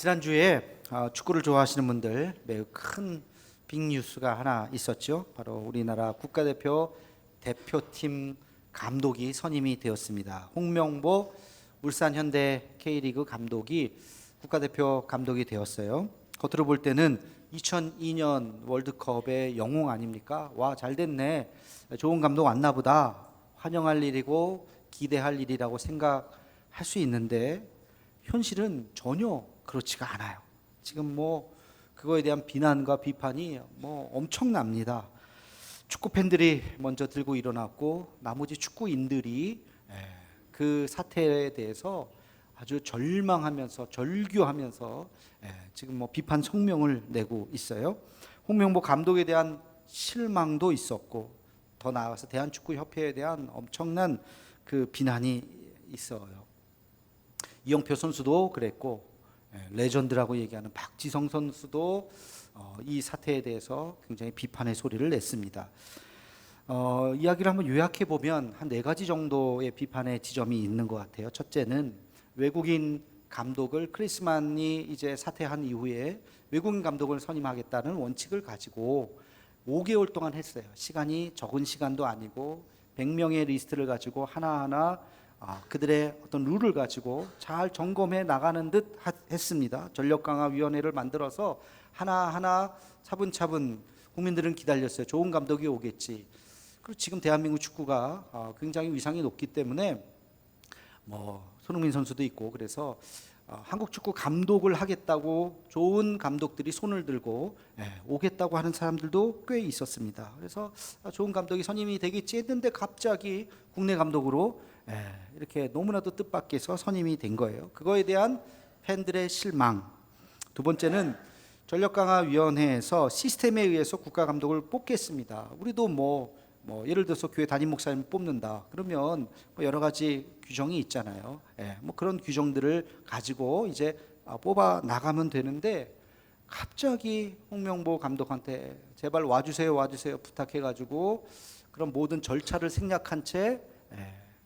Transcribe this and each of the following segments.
지난주에 축구를 좋아하시는 분들 매우 큰 빅뉴스가 하나 있었죠. 바로 우리나라 국가대표 대표팀 감독이 선임이 되었습니다. 홍명보 울산 현대 K리그 감독이 국가대표 감독이 되었어요. 겉으로 볼 때는 2002년 월드컵의 영웅 아닙니까? 와, 잘 됐네. 좋은 감독 왔나 보다. 환영할 일이고 기대할 일이라고 생각할 수 있는데 현실은 전혀 그렇지가 않아요. 지금 그거에 대한 비난과 비판이 엄청납니다. 축구 팬들이 먼저 들고 일어났고 나머지 축구인들이 그 사태에 대해서 아주 절망하면서 절규하면서 지금 비판 성명을 내고 있어요. 홍명보 감독에 대한 실망도 있었고 더 나아가서 대한축구협회에 대한 엄청난 그 비난이 있어요. 이영표 선수도 그랬고 레전드라고 얘기하는 박지성 선수도 이 사태에 대해서 굉장히 비판의 소리를 냈습니다. 이야기를 한번 요약해 보면 한 4가지 정도의 비판의 지점이 있는 것 같아요. 첫째는 외국인 감독을 크리스만이 이제 사퇴한 이후에 외국인 감독을 선임하겠다는 원칙을 가지고 5개월 동안 했어요. 시간이 적은 시간도 아니고 100명의 리스트를 가지고 하나하나 그들의 어떤 룰을 가지고 잘 점검해 나가는 듯 했습니다. 전력강화위원회를 만들어서 하나하나 차분차분 국민들은 기다렸어요. 좋은 감독이 오겠지. 그리고 지금 대한민국 축구가 굉장히 위상이 높기 때문에 손흥민 선수도 있고 그래서 한국 축구 감독을 하겠다고 좋은 감독들이 손을 들고 오겠다고 하는 사람들도 꽤 있었습니다. 그래서 좋은 감독이 선임이 되겠지 했는데 갑자기 국내 감독으로 이렇게 너무나도 뜻밖에서 선임이 된 거예요. 그거에 대한 팬들의 실망. 두 번째는 전력강화위원회에서 시스템에 의해서 국가감독을 뽑겠습니다. 우리도 예를 들어서 교회 담임 목사님 뽑는다. 그러면 여러 가지 규정이 있잖아요. 그런 규정들을 가지고 이제 뽑아 나가면 되는데 갑자기 홍명보 감독한테 제발 와주세요 부탁해가지고 그런 모든 절차를 생략한 채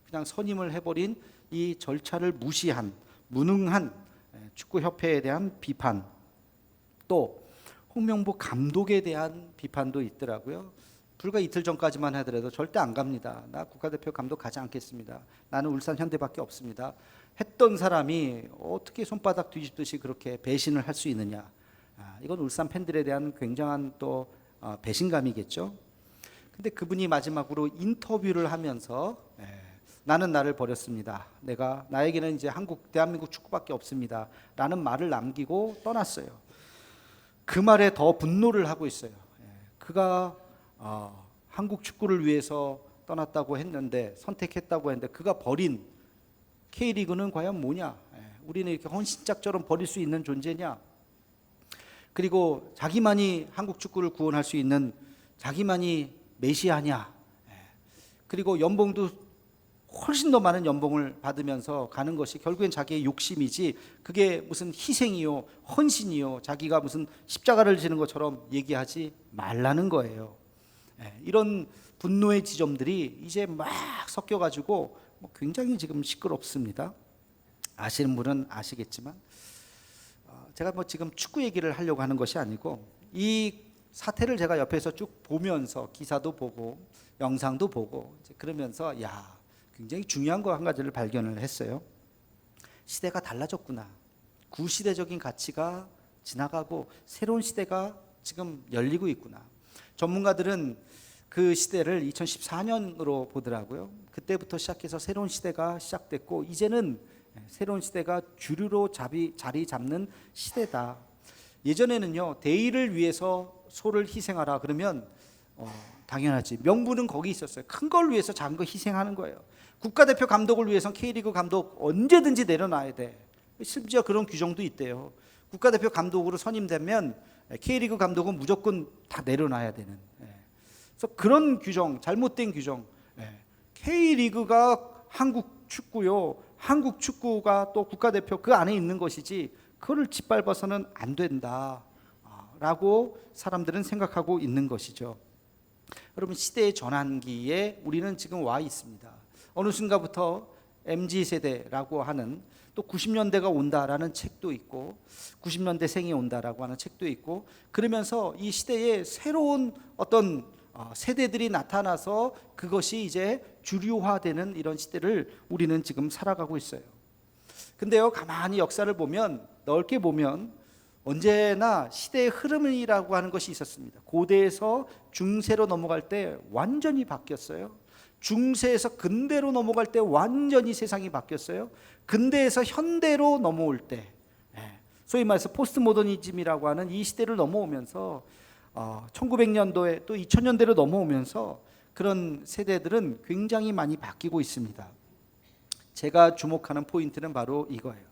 그냥 선임을 해버린 이 절차를 무시한 무능한 축구협회에 대한 비판, 또 홍명보 감독에 대한 비판도 있더라고요. 불과 이틀 전까지만 하더라도 절대 안 갑니다. 나 국가대표 감독 가지 않겠습니다. 나는 울산 현대밖에 없습니다. 했던 사람이 어떻게 손바닥 뒤집듯이 그렇게 배신을 할 수 있느냐. 이건 울산 팬들에 대한 굉장한 또 배신감이겠죠. 근데 그분이 마지막으로 인터뷰를 하면서 나는 나를 버렸습니다. 나에게는 이제 대한민국 축구밖에 없습니다. 라는 말을 남기고 떠났어요. 그 말에 더 분노를 하고 있어요. 그가 한국 축구를 위해서 떠났다고 했는데 선택했다고 했는데 그가 버린 K리그는 과연 뭐냐? 우리는 이렇게 헌신짝처럼 버릴 수 있는 존재냐? 그리고 자기만이 한국 축구를 구원할 수 있는 자기만이 메시아냐? 그리고 연봉도 훨씬 더 많은 연봉을 받으면서 가는 것이 결국엔 자기의 욕심이지 그게 무슨 희생이요 헌신이요 자기가 무슨 십자가를 지는 것처럼 얘기하지 말라는 거예요. 이런 분노의 지점들이 이제 막 섞여가지고 굉장히 지금 시끄럽습니다. 아시는 분은 아시겠지만 제가 지금 축구 얘기를 하려고 하는 것이 아니고 이 사태를 제가 옆에서 쭉 보면서 기사도 보고 영상도 보고 그러면서 굉장히 중요한 거 한 가지를 발견을 했어요. 시대가 달라졌구나. 구시대적인 가치가 지나가고 새로운 시대가 지금 열리고 있구나. 전문가들은 그 시대를 2014년으로 보더라고요. 그때부터 시작해서 새로운 시대가 시작됐고 이제는 새로운 시대가 주류로 자리 잡는 시대다. 예전에는요, 대의를 위해서 소를 희생하라 그러면 당연하지. 명분은 거기 있었어요. 큰 걸 위해서 작은 거 희생하는 거예요. 국가대표 감독을 위해서는 K리그 감독 언제든지 내려놔야 돼. 심지어 그런 규정도 있대요. 국가대표 감독으로 선임되면 K리그 감독은 무조건 다 내려놔야 되는. 그래서 그런 규정, 잘못된 규정. K리그가 한국 축구요. 한국 축구가 또 국가대표 그 안에 있는 것이지 그거를 짓밟아서는 안 된다. 라고 사람들은 생각하고 있는 것이죠. 여러분, 시대의 전환기에 우리는 지금 와 있습니다. 어느 순간부터 MZ세대라고 하는, 또 90년대가 온다라는 책도 있고 90년대생이 온다라고 하는 책도 있고, 그러면서 이 시대에 새로운 어떤 세대들이 나타나서 그것이 이제 주류화되는 이런 시대를 우리는 지금 살아가고 있어요. 근데요, 가만히 역사를 보면, 넓게 보면 언제나 시대의 흐름이라고 하는 것이 있었습니다. 고대에서 중세로 넘어갈 때 완전히 바뀌었어요. 중세에서 근대로 넘어갈 때 완전히 세상이 바뀌었어요. 근대에서 현대로 넘어올 때, 소위 말해서 포스트 모더니즘이라고 하는 이 시대를 넘어오면서 1900년도에 또 2000년대로 넘어오면서 그런 세대들은 굉장히 많이 바뀌고 있습니다. 제가 주목하는 포인트는 바로 이거예요.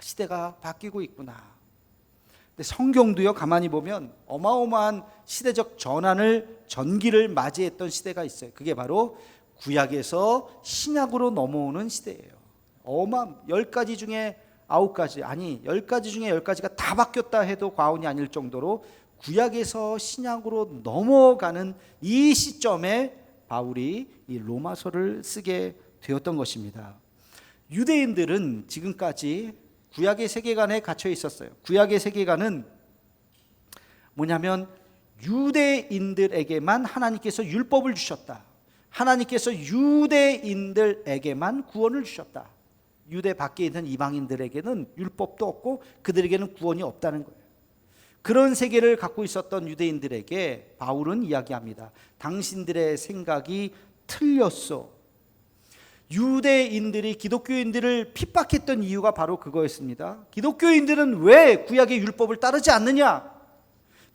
시대가 바뀌고 있구나. 근데 성경도요, 가만히 보면 어마어마한 시대적 전기를 맞이했던 시대가 있어요. 그게 바로 구약에서 신약으로 넘어오는 시대예요. 10가지 중에 9가지, 아니 10가지 중에 10가지가 다 바뀌었다 해도 과언이 아닐 정도로 구약에서 신약으로 넘어가는 이 시점에 바울이 이 로마서를 쓰게 되었던 것입니다. 유대인들은 지금까지 구약의 세계관에 갇혀 있었어요. 구약의 세계관은 뭐냐면 유대인들에게만 하나님께서 율법을 주셨다. 하나님께서 유대인들에게만 구원을 주셨다. 유대 밖에 있는 이방인들에게는 율법도 없고 그들에게는 구원이 없다는 거예요. 그런 세계를 갖고 있었던 유대인들에게 바울은 이야기합니다. 당신들의 생각이 틀렸어. 유대인들이 기독교인들을 핍박했던 이유가 바로 그거였습니다. 기독교인들은 왜 구약의 율법을 따르지 않느냐?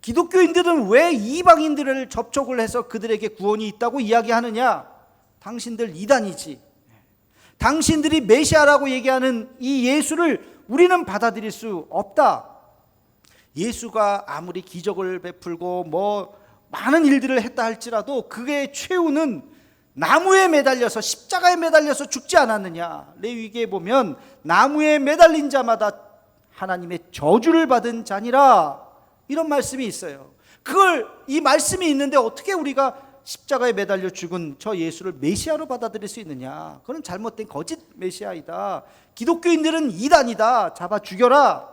기독교인들은 왜 이방인들을 접촉을 해서 그들에게 구원이 있다고 이야기하느냐? 당신들 이단이지. 당신들이 메시아라고 얘기하는 이 예수를 우리는 받아들일 수 없다. 예수가 아무리 기적을 베풀고 많은 일들을 했다 할지라도 그의 최후는 나무에 매달려서, 십자가에 매달려서 죽지 않았느냐. 레위기에 보면 나무에 매달린 자마다 하나님의 저주를 받은 자니라, 이런 말씀이 있어요. 이 말씀이 있는데 어떻게 우리가 십자가에 매달려 죽은 저 예수를 메시아로 받아들일 수 있느냐? 그건 잘못된 거짓 메시아이다. 기독교인들은 이단이다. 잡아 죽여라.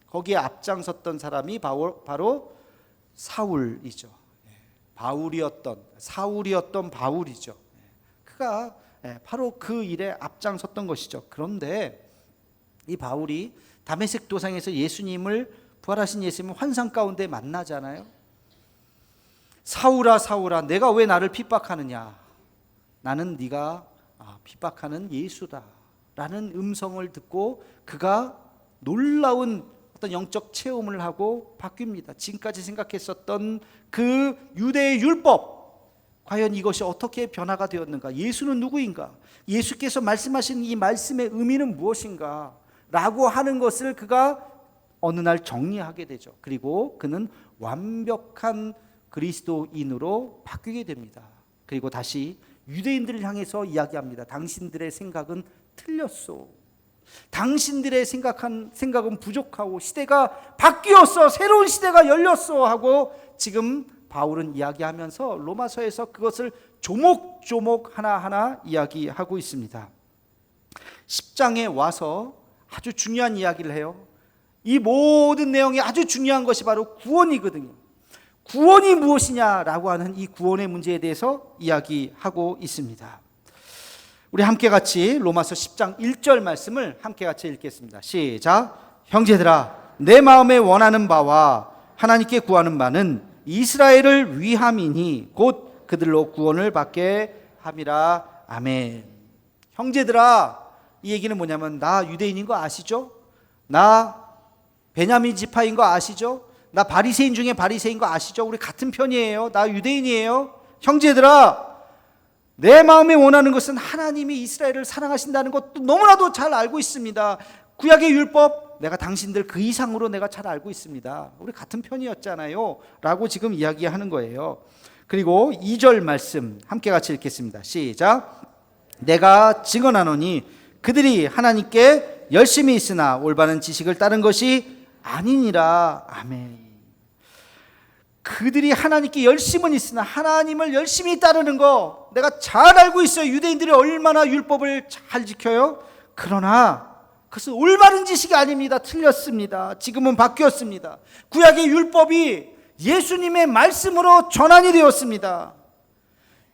거기에 앞장섰던 사람이 바로 사울이죠. 사울이었던 바울이죠. 그가 바로 그 일에 앞장섰던 것이죠. 그런데 이 바울이 다메섹 도상에서 부활하신 예수님을 환상 가운데 만나잖아요. 사울아 사울아, 내가 왜 나를 핍박하느냐? 나는 네가 핍박하는 예수다 라는 음성을 듣고 그가 놀라운 어떤 영적 체험을 하고 바뀝니다. 지금까지 생각했었던 그 유대의 율법, 과연 이것이 어떻게 변화가 되었는가? 예수는 누구인가? 예수께서 말씀하신 이 말씀의 의미는 무엇인가? 라고 하는 것을 그가 어느 날 정리하게 되죠. 그리고 그는 완벽한 그리스도인으로 바뀌게 됩니다. 그리고 다시 유대인들을 향해서 이야기합니다. 당신들의 생각은 틀렸소. 당신들의 생각은 부족하고 시대가 바뀌었어. 새로운 시대가 열렸어 하고 지금 바울은 이야기하면서 로마서에서 그것을 조목조목 하나하나 이야기하고 있습니다. 10장에 와서 아주 중요한 이야기를 해요. 이 모든 내용이 아주 중요한 것이 바로 구원이거든요. 구원이 무엇이냐라고 하는 이 구원의 문제에 대해서 이야기하고 있습니다. 우리 함께 같이 로마서 10장 1절 말씀을 함께 같이 읽겠습니다. 시작. 형제들아, 내 마음에 원하는 바와 하나님께 구하는 바는 이스라엘을 위함이니 곧 그들로 구원을 받게 함이라. 아멘. 형제들아, 이 얘기는 뭐냐면 나 유대인인 거 아시죠? 나 베냐민 지파인 거 아시죠? 나 바리새인 중에 바리새인 거 아시죠? 우리 같은 편이에요. 나 유대인이에요. 형제들아, 내 마음에 원하는 것은 하나님이 이스라엘을 사랑하신다는 것도 너무나도 잘 알고 있습니다. 구약의 율법 내가 당신들 그 이상으로 내가 잘 알고 있습니다. 우리 같은 편이었잖아요 라고 지금 이야기하는 거예요. 그리고 2절 말씀 함께 같이 읽겠습니다. 시작. 내가 증언하노니 그들이 하나님께 열심히 있으나 올바른 지식을 따른 것이 아니니라. 아멘. 그들이 하나님께 열심은 있으나 하나님을 열심히 따르는 거 내가 잘 알고 있어요. 유대인들이 얼마나 율법을 잘 지켜요. 그러나 그것은 올바른 지식이 아닙니다. 틀렸습니다. 지금은 바뀌었습니다. 구약의 율법이 예수님의 말씀으로 전환이 되었습니다.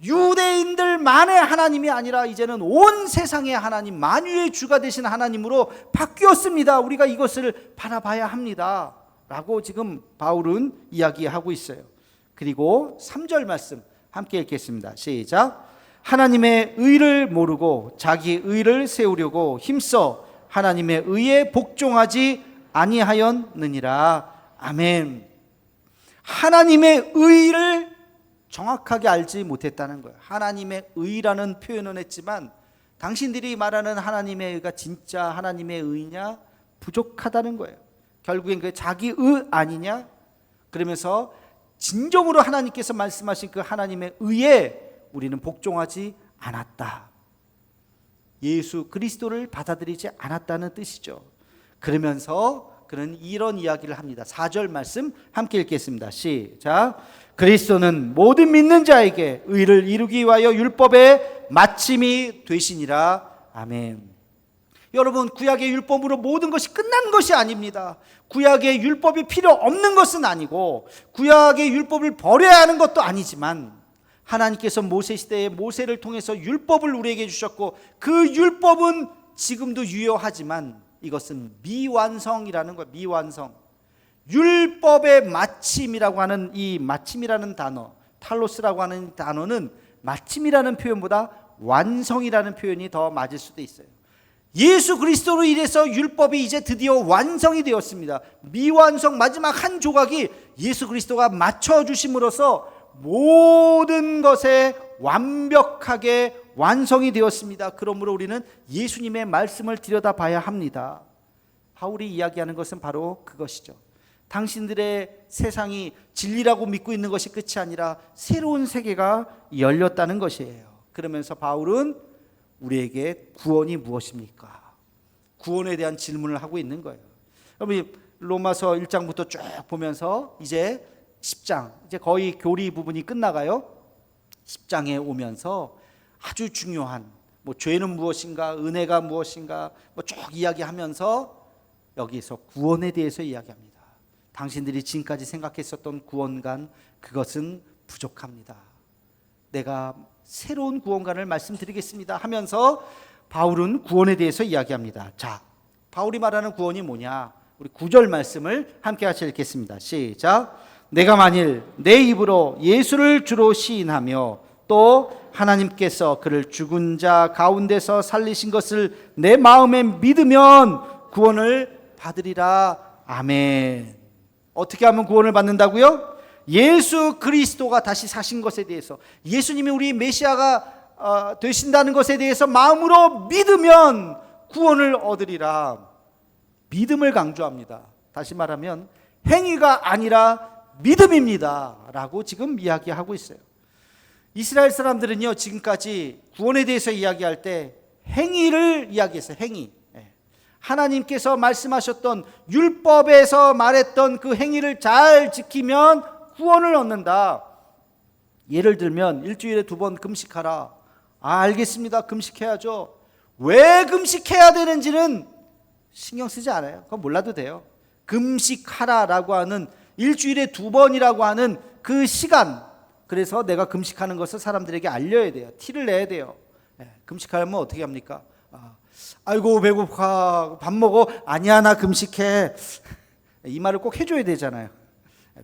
유대인들만의 하나님이 아니라 이제는 온 세상의 하나님, 만유의 주가 되신 하나님으로 바뀌었습니다. 우리가 이것을 바라봐야 합니다 라고 지금 바울은 이야기하고 있어요. 그리고 3절 말씀 함께 읽겠습니다. 시작. 하나님의 의를 모르고 자기 의를 세우려고 힘써 하나님의 의에 복종하지 아니하였느니라. 아멘. 하나님의 의를 정확하게 알지 못했다는 거예요. 하나님의 의라는 표현은 했지만 당신들이 말하는 하나님의 의가 진짜 하나님의 의냐? 부족하다는 거예요. 결국엔 그 자기 의 아니냐? 그러면서 진정으로 하나님께서 말씀하신 그 하나님의 의에 우리는 복종하지 않았다. 예수 그리스도를 받아들이지 않았다는 뜻이죠. 그러면서 그는 이런 이야기를 합니다. 4절 말씀 함께 읽겠습니다. 시작. 그리스도는 모든 믿는 자에게 의를 이루기 위하여 율법의 마침이 되시니라. 아멘. 여러분, 구약의 율법으로 모든 것이 끝난 것이 아닙니다. 구약의 율법이 필요 없는 것은 아니고 구약의 율법을 버려야 하는 것도 아니지만 하나님께서 모세 시대에 모세를 통해서 율법을 우리에게 주셨고 그 율법은 지금도 유효하지만 이것은 미완성이라는 거예요. 미완성. 율법의 마침이라고 하는 이 마침이라는 단어, 탈로스라고 하는 단어는 마침이라는 표현보다 완성이라는 표현이 더 맞을 수도 있어요. 예수 그리스도로 인해서 율법이 이제 드디어 완성이 되었습니다. 미완성 마지막 한 조각이 예수 그리스도가 맞춰주심으로써 모든 것에 완벽하게 완성이 되었습니다. 그러므로 우리는 예수님의 말씀을 들여다봐야 합니다. 바울이 이야기하는 것은 바로 그것이죠. 당신들의 세상이 진리라고 믿고 있는 것이 끝이 아니라 새로운 세계가 열렸다는 것이에요. 그러면서 바울은 우리에게 구원이 무엇입니까? 구원에 대한 질문을 하고 있는 거예요. 여러분, 로마서 1장부터 쭉 보면서 이제 10장, 이제 거의 교리 부분이 끝나가요. 10장에 오면서 아주 중요한 죄는 무엇인가, 은혜가 무엇인가 쭉 이야기하면서 여기서 구원에 대해서 이야기합니다. 당신들이 지금까지 생각했었던 구원관, 그것은 부족합니다. 내가 새로운 구원관을 말씀드리겠습니다 하면서 바울은 구원에 대해서 이야기합니다. 자, 바울이 말하는 구원이 뭐냐? 우리 9절 말씀을 함께 같이 읽겠습니다. 시작. 내가 만일 내 입으로 예수를 주로 시인하며 또 하나님께서 그를 죽은 자 가운데서 살리신 것을 내 마음에 믿으면 구원을 받으리라. 아멘. 어떻게 하면 구원을 받는다고요? 예수 그리스도가 다시 사신 것에 대해서, 예수님이 우리 메시아가 되신다는 것에 대해서 마음으로 믿으면 구원을 얻으리라. 믿음을 강조합니다. 다시 말하면 행위가 아니라 믿음입니다 라고 지금 이야기하고 있어요. 이스라엘 사람들은요, 지금까지 구원에 대해서 이야기할 때 행위를 이야기했어요. 행위. 하나님께서 말씀하셨던 율법에서 말했던 그 행위를 잘 지키면 구원을 얻는다. 예를 들면 일주일에 2번 금식하라. 알겠습니다. 금식해야죠. 왜 금식해야 되는지는 신경 쓰지 않아요. 그건 몰라도 돼요. 금식하라라고 하는 일주일에 2번이라고 하는 그 시간, 그래서 내가 금식하는 것을 사람들에게 알려야 돼요. 티를 내야 돼요. 금식하려면 어떻게 합니까? 아이고 배고파, 밥 먹어. 아니야, 나 금식해. 이 말을 꼭 해줘야 되잖아요.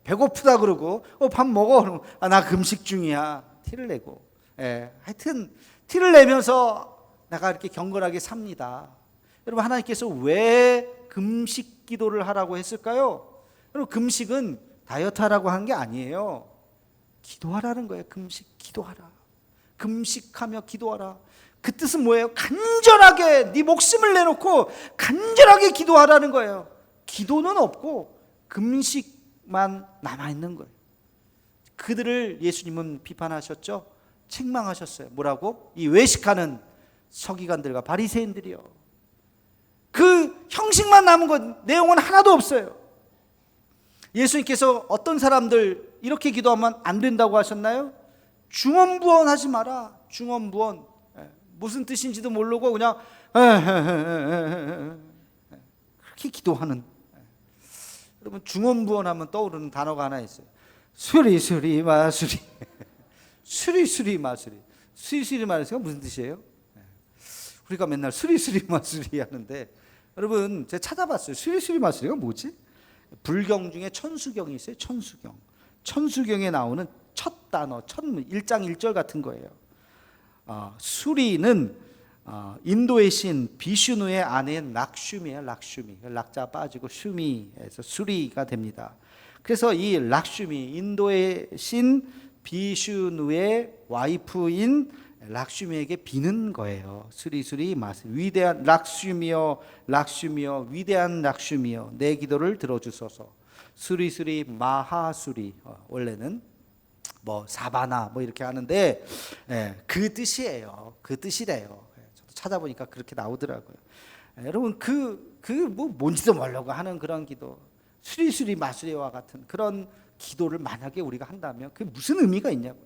배고프다 그러고 밥 먹어. 나 금식 중이야. 티를 내고. 하여튼 티를 내면서 내가 이렇게 경건하게 삽니다. 여러분, 하나님께서 왜 금식 기도를 하라고 했을까요? 여러분, 금식은 다이어트 하라고 한 게 아니에요. 기도하라는 거예요. 금식, 기도하라. 금식하며 기도하라. 그 뜻은 뭐예요? 간절하게 네 목숨을 내놓고 간절하게 기도하라는 거예요. 기도는 없고 금식만 남아있는 거예요. 그들을 예수님은 비판하셨죠. 책망하셨어요. 뭐라고? 이 외식하는 서기관들과 바리새인들이요. 그 형식만 남은 것, 내용은 하나도 없어요. 예수님께서 어떤 사람들 이렇게 기도하면 안 된다고 하셨나요? 중언부언하지 마라. 중언부언. 무슨 뜻인지도 모르고 그냥 그렇게 기도하는. 여러분, 중언부언하면 떠오르는 단어가 하나 있어요. 수리 마수리. 수리 마수리. 수리 마수리가 무슨 뜻이에요? 우리가 맨날 수리 마수리 하는데, 여러분, 제가 찾아봤어요. 수리 마수리가 뭐지? 불경 중에 천수경이 있어요. 천수경. 천수경에 나오는 첫 단어, 첫 1장 1절 같은 거예요. 수리는 인도의 신 비슈누의 아내인 락슈미예요. 락슈미. 락자 빠지고 슈미에서 수리가 됩니다. 그래서 이 락슈미, 인도의 신 비슈누의 와이프인 락슈미에게 비는 거예요. 수리 마스. 위대한 락슈미여, 락슈미여, 위대한 락슈미여, 내 기도를 들어주소서. 수리 마하수리. 원래는 뭐 사바나 뭐 이렇게 하는데, 그 뜻이에요. 그 뜻이래요. 저도 찾아보니까 그렇게 나오더라고요. 여러분, 뭐 뭔지도 모르고 하는 그런 기도, 수리 마수리와 같은 그런 기도를 만약에 우리가 한다면 그게 무슨 의미가 있냐고.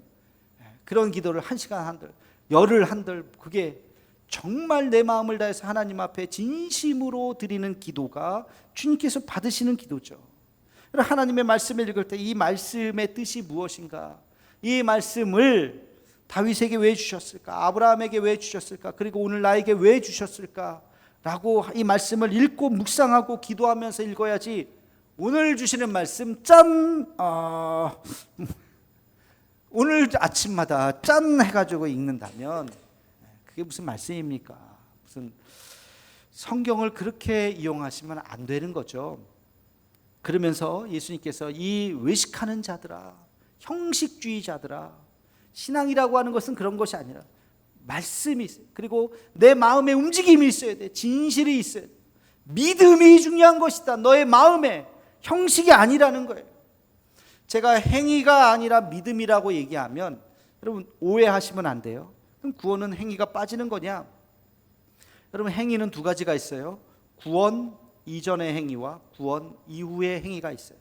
그런 기도를 1시간 한들, 열흘 한들, 그게 정말 내 마음을 다해서 하나님 앞에 진심으로 드리는 기도가 주님께서 받으시는 기도죠. 하나님의 말씀을 읽을 때 이 말씀의 뜻이 무엇인가? 이 말씀을 다윗에게 왜 주셨을까? 아브라함에게 왜 주셨을까? 그리고 오늘 나에게 왜 주셨을까? 라고 이 말씀을 읽고 묵상하고 기도하면서 읽어야지, 오늘 주시는 말씀 짠! 오늘 아침마다 짠! 해가지고 읽는다면 그게 무슨 말씀입니까? 무슨 성경을 그렇게 이용하시면 안 되는 거죠. 그러면서 예수님께서 이 외식하는 자들아, 형식주의자들아, 신앙이라고 하는 것은 그런 것이 아니라 말씀이 있어요. 그리고 내 마음에 움직임이 있어야 돼. 진실이 있어야 돼. 믿음이 중요한 것이다. 너의 마음에, 형식이 아니라는 거예요. 제가 행위가 아니라 믿음이라고 얘기하면 여러분 오해하시면 안 돼요. 그럼 구원은 행위가 빠지는 거냐? 여러분, 행위는 두 가지가 있어요. 구원 이전의 행위와 구원 이후의 행위가 있어요.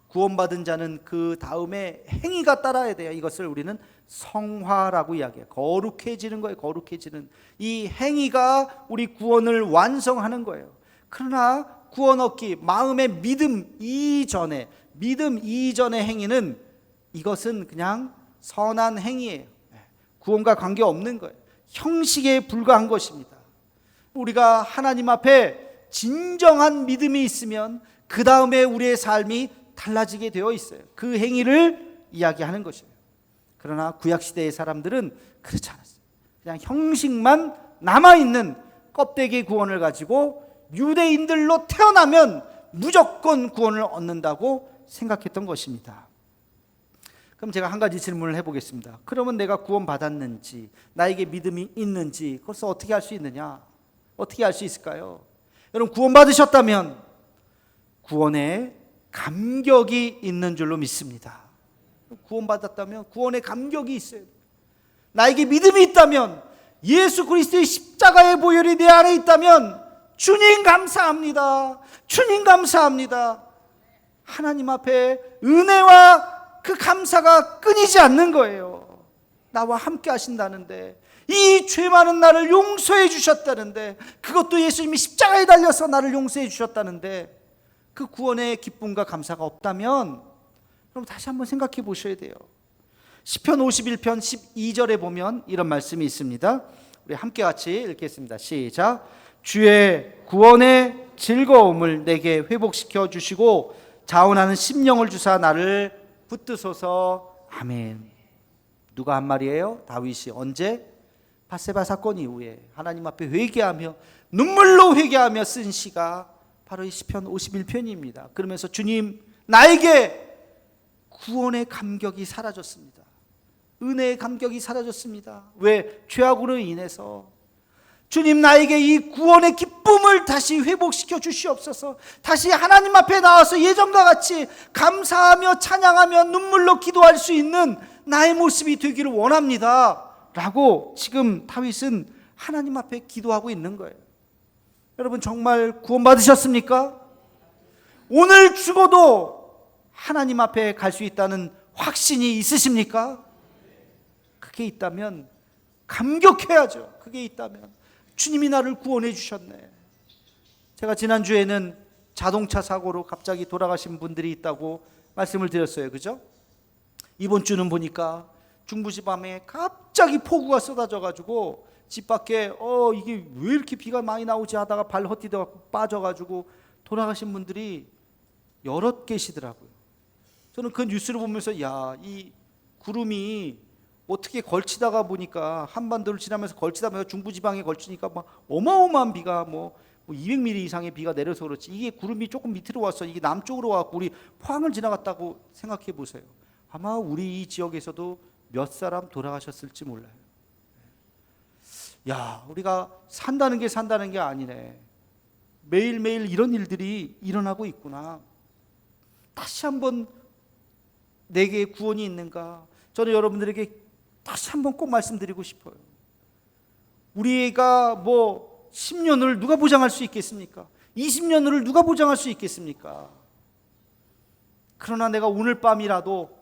구원받은 자는 그 다음에 행위가 따라야 돼요. 이것을 우리는 성화라고 이야기해요. 거룩해지는 거예요. 거룩해지는 이 행위가 우리 구원을 완성하는 거예요. 그러나 구원 얻기, 마음의 믿음 이전의 행위는, 이것은 그냥 선한 행위예요. 구원과 관계없는 거예요. 형식에 불과한 것입니다. 우리가 하나님 앞에 진정한 믿음이 있으면 그 다음에 우리의 삶이 달라지게 되어 있어요. 그 행위를 이야기하는 것이에요. 그러나 구약시대의 사람들은 그렇지 않았어요. 그냥 형식만 남아있는 껍데기 구원을 가지고 유대인들로 태어나면 무조건 구원을 얻는다고 생각했던 것입니다. 그럼 제가 한 가지 질문을 해보겠습니다. 그러면 내가 구원받았는지, 나에게 믿음이 있는지, 그것을 어떻게 할 수 있느냐? 어떻게 할 수 있을까요? 여러분, 구원받으셨다면 구원에 감격이 있는 줄로 믿습니다. 구원받았다면 구원에 감격이 있어요. 나에게 믿음이 있다면, 예수 그리스도의 십자가의 보혈이 내 안에 있다면, 주님 감사합니다. 주님 감사합니다. 하나님 앞에 은혜와 그 감사가 끊이지 않는 거예요. 나와 함께 하신다는데, 이 죄 많은 나를 용서해 주셨다는데, 그것도 예수님이 십자가에 달려서 나를 용서해 주셨다는데, 그 구원의 기쁨과 감사가 없다면 그럼 다시 한번 생각해 보셔야 돼요. 시편 51편 12절에 보면 이런 말씀이 있습니다. 우리 함께 같이 읽겠습니다. 시작. 주의 구원의 즐거움을 내게 회복시켜 주시고 자원하는 심령을 주사 나를 붙드소서. 아멘. 누가 한 말이에요? 다윗이. 언제? 밧세바 사건 이후에 하나님 앞에 회개하며 눈물로 회개하며 쓴 시가 바로 이 시편 51편입니다. 그러면서 주님, 나에게 구원의 감격이 사라졌습니다. 은혜의 감격이 사라졌습니다. 왜? 죄악으로 인해서. 주님, 나에게 이 구원의 기쁨을 다시 회복시켜 주시옵소서. 다시 하나님 앞에 나와서 예전과 같이 감사하며 찬양하며 눈물로 기도할 수 있는 나의 모습이 되기를 원합니다 라고 지금 다윗은 하나님 앞에 기도하고 있는 거예요. 여러분, 정말 구원받으셨습니까? 오늘 죽어도 하나님 앞에 갈 수 있다는 확신이 있으십니까? 그게 있다면 감격해야죠. 그게 있다면 주님이 나를 구원해 주셨네. 제가 지난주에는 자동차 사고로 갑자기 돌아가신 분들이 있다고 말씀을 드렸어요. 그죠? 이번 주는 보니까 중부지방에 갑자기 폭우가 쏟아져 가지고 집 밖에 이게 왜 이렇게 비가 많이 나오지 하다가 발 헛디뎌 빠져 가지고 돌아가신 분들이 여럿 계시더라고요. 저는 그 뉴스를 보면서 이 구름이 어떻게 걸치다가 보니까 한반도를 지나면서 걸치다 보니까 중부지방에 걸치니까 막 어마어마한 비가 뭐 200mm 이상의 비가 내려서 그렇지, 이게 구름이 조금 밑으로 왔어. 이게 남쪽으로 와서 우리 포항을 지나갔다고 생각해 보세요. 아마 우리 이 지역에서도 몇 사람 돌아가셨을지 몰라요. 우리가 산다는 게 아니네. 매일매일 이런 일들이 일어나고 있구나. 다시 한번 내게 구원이 있는가? 저는 여러분들에게 다시 한번 꼭 말씀드리고 싶어요. 우리가 10년을 누가 보장할 수 있겠습니까? 20년을 누가 보장할 수 있겠습니까? 그러나 내가 오늘 밤이라도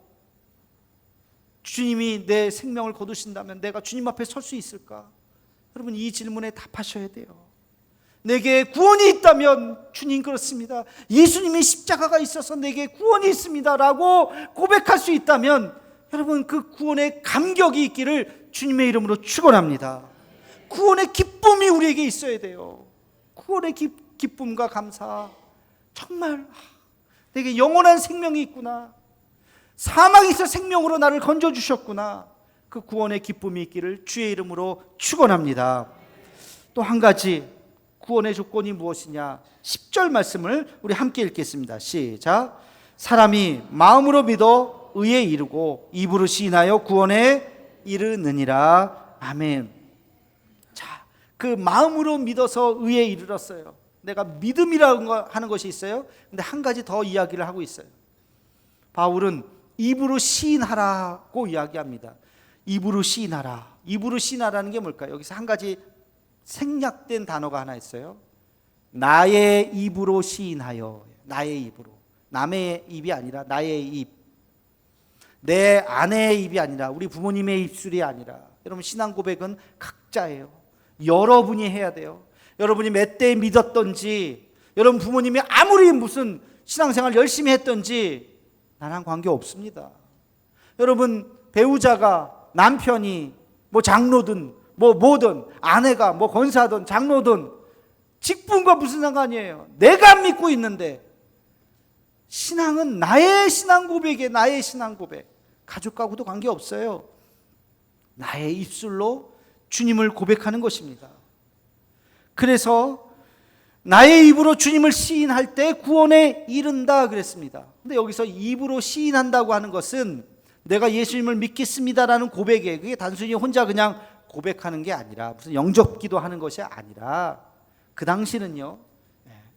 주님이 내 생명을 거두신다면 내가 주님 앞에 설 수 있을까? 여러분, 이 질문에 답하셔야 돼요. 내게 구원이 있다면 주님 그렇습니다, 예수님이 십자가가 있어서 내게 구원이 있습니다 라고 고백할 수 있다면 여러분, 그 구원의 감격이 있기를 주님의 이름으로 축원합니다. 구원의 기쁨이 우리에게 있어야 돼요. 구원의 기쁨과 감사. 정말 내게 영원한 생명이 있구나, 사망에서 생명으로 나를 건져주셨구나, 그 구원의 기쁨이 있기를 주의 이름으로 축원합니다. 또 한 가지 구원의 조건이 무엇이냐? 10절 말씀을 우리 함께 읽겠습니다. 시작. 사람이 마음으로 믿어 의에 이르고 입으로 시인하여 구원에 이르느니라. 아멘. 자, 그 마음으로 믿어서 의에 이르렀어요. 내가 믿음이라고 하는 것이 있어요. 근데 한 가지 더 이야기를 하고 있어요. 바울은 입으로 시인하라고 이야기합니다. 입으로 시인하라. 입으로 시인하라는 게 뭘까요? 여기서 한 가지 생략된 단어가 하나 있어요. 나의 입으로 시인하여. 나의 입으로. 남의 입이 아니라 나의 입. 내 아내의 입이 아니라, 우리 부모님의 입술이 아니라. 여러분, 신앙 고백은 각자예요. 여러분이 해야 돼요. 여러분이 몇 대 믿었던지, 여러분 부모님이 아무리 무슨 신앙생활 열심히 했던지 나랑 관계 없습니다. 여러분, 배우자가, 남편이 장로든 뭐든, 아내가 권사든 장로든 직분과 무슨 상관이에요? 내가 믿고 있는데, 신앙은 나의 신앙 고백이에요. 나의 신앙 고백. 가족하고도 관계없어요. 나의 입술로 주님을 고백하는 것입니다. 그래서 나의 입으로 주님을 시인할 때 구원에 이른다 그랬습니다. 근데 여기서 입으로 시인한다고 하는 것은 내가 예수님을 믿겠습니다라는 고백이에요. 그게 단순히 혼자 그냥 고백하는 게 아니라, 무슨 영접기도 하는 것이 아니라, 그 당시는요,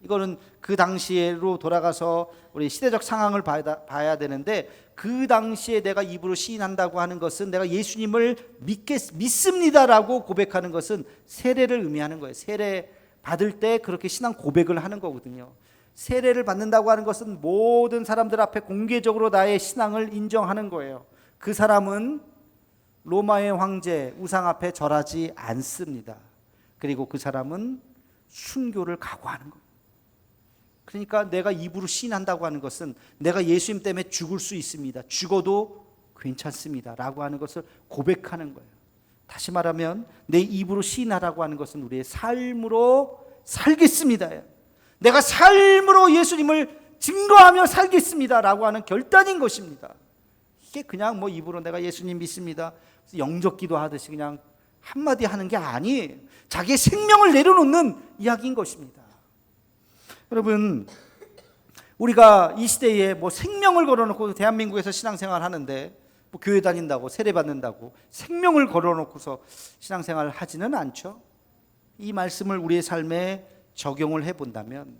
이거는 그 당시로 돌아가서 우리 시대적 상황을 봐야 되는데, 그 당시에 내가 입으로 시인한다고 하는 것은 내가 예수님을 믿습니다라고 고백하는 것은 세례를 의미하는 거예요. 세례 받을 때 그렇게 신앙 고백을 하는 거거든요. 세례를 받는다고 하는 것은 모든 사람들 앞에 공개적으로 나의 신앙을 인정하는 거예요. 그 사람은 로마의 황제 우상 앞에 절하지 않습니다. 그리고 그 사람은 순교를 각오하는 거예요. 그러니까 내가 입으로 시인한다고 하는 것은 내가 예수님 때문에 죽을 수 있습니다, 죽어도 괜찮습니다 라고 하는 것을 고백하는 거예요. 다시 말하면 내 입으로 시인하라고 하는 것은 우리의 삶으로 살겠습니다, 내가 삶으로 예수님을 증거하며 살겠습니다 라고 하는 결단인 것입니다. 이게 그냥 입으로 내가 예수님 믿습니다, 영접기도 하듯이 그냥 한마디 하는 게 아니에요. 자기의 생명을 내려놓는 이야기인 것입니다. 여러분, 우리가 이 시대에 생명을 걸어놓고 대한민국에서 신앙생활 하는데, 교회 다닌다고, 세례 받는다고 생명을 걸어놓고서 신앙생활을 하지는 않죠. 이 말씀을 우리의 삶에 적용을 해본다면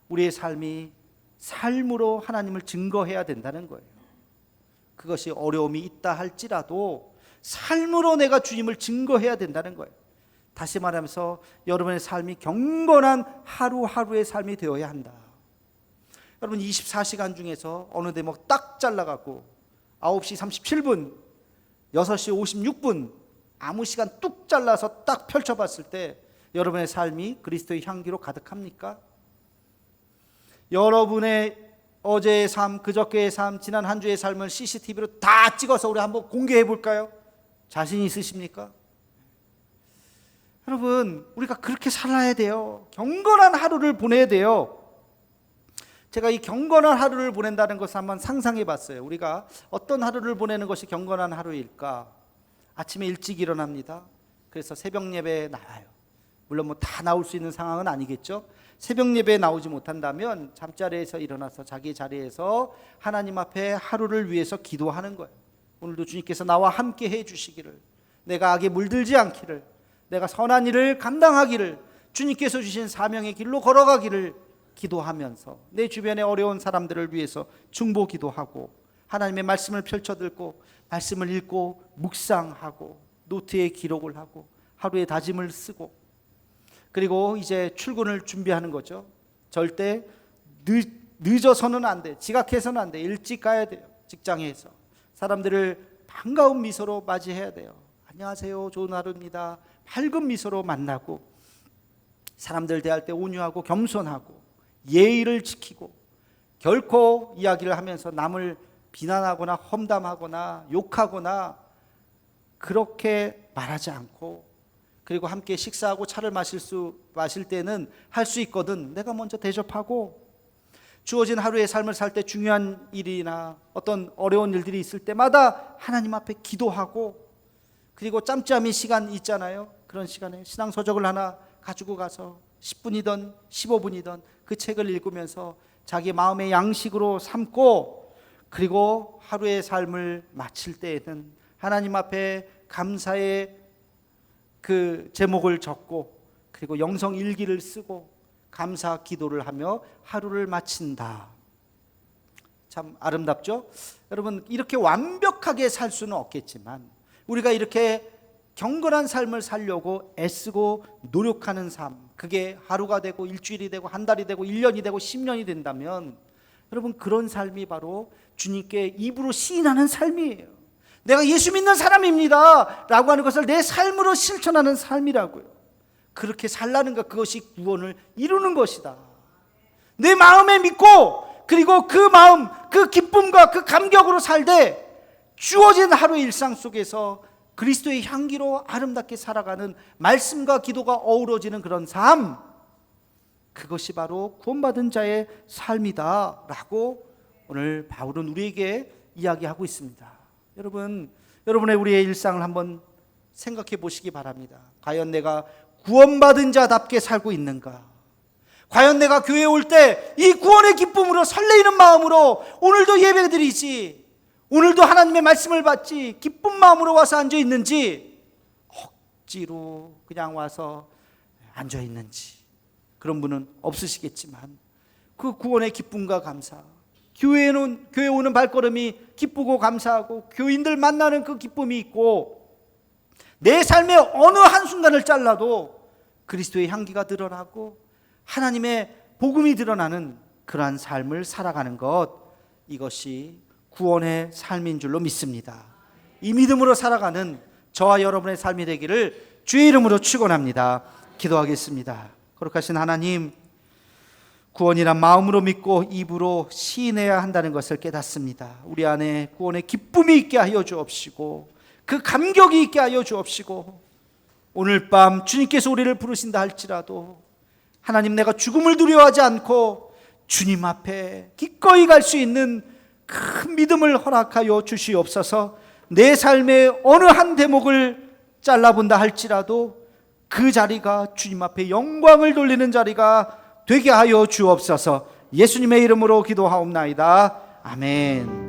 우리의 삶이 삶으로 하나님을 증거해야 된다는 거예요. 그것이 어려움이 있다 할지라도 삶으로 내가 주님을 증거해야 된다는 거예요. 다시 말하면서 여러분의 삶이 경건한 하루하루의 삶이 되어야 한다. 여러분 24시간 중에서 어느 대목 딱 잘라갖고 9시 37분, 6시 56분 아무 시간 뚝 잘라서 딱 펼쳐봤을 때 여러분의 삶이 그리스도의 향기로 가득합니까? 여러분의 어제의 삶, 그저께의 삶, 지난 한 주의 삶을 CCTV로 다 찍어서 우리 한번 공개해 볼까요? 자신 있으십니까? 여러분, 우리가 그렇게 살아야 돼요. 경건한 하루를 보내야 돼요. 제가 이 경건한 하루를 보낸다는 것을 한번 상상해 봤어요. 우리가 어떤 하루를 보내는 것이 경건한 하루일까? 아침에 일찍 일어납니다. 그래서 새벽 예배에 나와요. 물론 뭐 다 나올 수 있는 상황은 아니겠죠. 새벽 예배에 나오지 못한다면 잠자리에서 일어나서 자기 자리에서 하나님 앞에 하루를 위해서 기도하는 거예요. 오늘도 주님께서 나와 함께 해 주시기를, 내가 악에 물들지 않기를, 내가 선한 일을 감당하기를, 주님께서 주신 사명의 길로 걸어가기를 기도하면서 내 주변의 어려운 사람들을 위해서 중보 기도하고 하나님의 말씀을 펼쳐들고 말씀을 읽고 묵상하고 노트에 기록을 하고 하루의 다짐을 쓰고, 그리고 이제 출근을 준비하는 거죠. 절대 늦어서는 안 돼. 지각해서는 안 돼. 일찍 가야 돼요. 직장에서 사람들을 반가운 미소로 맞이해야 돼요. 안녕하세요, 좋은 하루입니다. 밝은 미소로 만나고, 사람들 대할 때 온유하고 겸손하고 예의를 지키고, 결코 이야기를 하면서 남을 비난하거나 험담하거나 욕하거나 그렇게 말하지 않고, 그리고 함께 식사하고 차를 마실 때는 할 수 있거든 내가 먼저 대접하고, 주어진 하루의 삶을 살 때 중요한 일이나 어떤 어려운 일들이 있을 때마다 하나님 앞에 기도하고, 그리고 짬짬이 시간 있잖아요. 그런 시간에 신앙서적을 하나 가지고 가서 10분이든 15분이든 그 책을 읽으면서 자기 마음의 양식으로 삼고, 그리고 하루의 삶을 마칠 때에는 하나님 앞에 감사의 그 제목을 적고, 그리고 영성 일기를 쓰고 감사 기도를 하며 하루를 마친다. 참 아름답죠? 여러분, 이렇게 완벽하게 살 수는 없겠지만 우리가 이렇게 경건한 삶을 살려고 애쓰고 노력하는 삶, 그게 하루가 되고 일주일이 되고 한 달이 되고 1년이 되고 10년이 된다면 여러분, 그런 삶이 바로 주님께 입으로 시인하는 삶이에요. 내가 예수 믿는 사람입니다 라고 하는 것을 내 삶으로 실천하는 삶이라고요. 그렇게 살라는 것, 그것이 구원을 이루는 것이다. 내 마음에 믿고, 그리고 그 마음, 그 기쁨과 그 감격으로 살되 주어진 하루의 일상 속에서 그리스도의 향기로 아름답게 살아가는 말씀과 기도가 어우러지는 그런 삶, 그것이 바로 구원받은 자의 삶이다 라고 오늘 바울은 우리에게 이야기하고 있습니다. 여러분의 우리의 일상을 한번 생각해 보시기 바랍니다. 과연 내가 구원받은 자답게 살고 있는가? 과연 내가 교회에 올 때 이 구원의 기쁨으로 설레이는 마음으로 오늘도 예배드리지, 오늘도 하나님의 말씀을 받지 기쁜 마음으로 와서 앉아 있는지, 억지로 그냥 와서 앉아 있는지, 그런 분은 없으시겠지만 그 구원의 기쁨과 감사, 교회 오는 발걸음이 기쁘고 감사하고 교인들 만나는 그 기쁨이 있고, 내 삶의 어느 한순간을 잘라도 그리스도의 향기가 드러나고 하나님의 복음이 드러나는 그러한 삶을 살아가는 것, 이것이 구원의 삶인 줄로 믿습니다. 이 믿음으로 살아가는 저와 여러분의 삶이 되기를 주의 이름으로 축원합니다. 기도하겠습니다. 거룩하신 하나님, 구원이란 마음으로 믿고 입으로 시인해야 한다는 것을 깨닫습니다. 우리 안에 구원의 기쁨이 있게 하여 주옵시고, 그 감격이 있게 하여 주옵시고, 오늘 밤 주님께서 우리를 부르신다 할지라도 하나님, 내가 죽음을 두려워하지 않고 주님 앞에 기꺼이 갈 수 있는 큰 믿음을 허락하여 주시옵소서. 내 삶의 어느 한 대목을 잘라본다 할지라도 그 자리가 주님 앞에 영광을 돌리는 자리가 되게 하여 주옵소서. 예수님의 이름으로 기도하옵나이다. 아멘.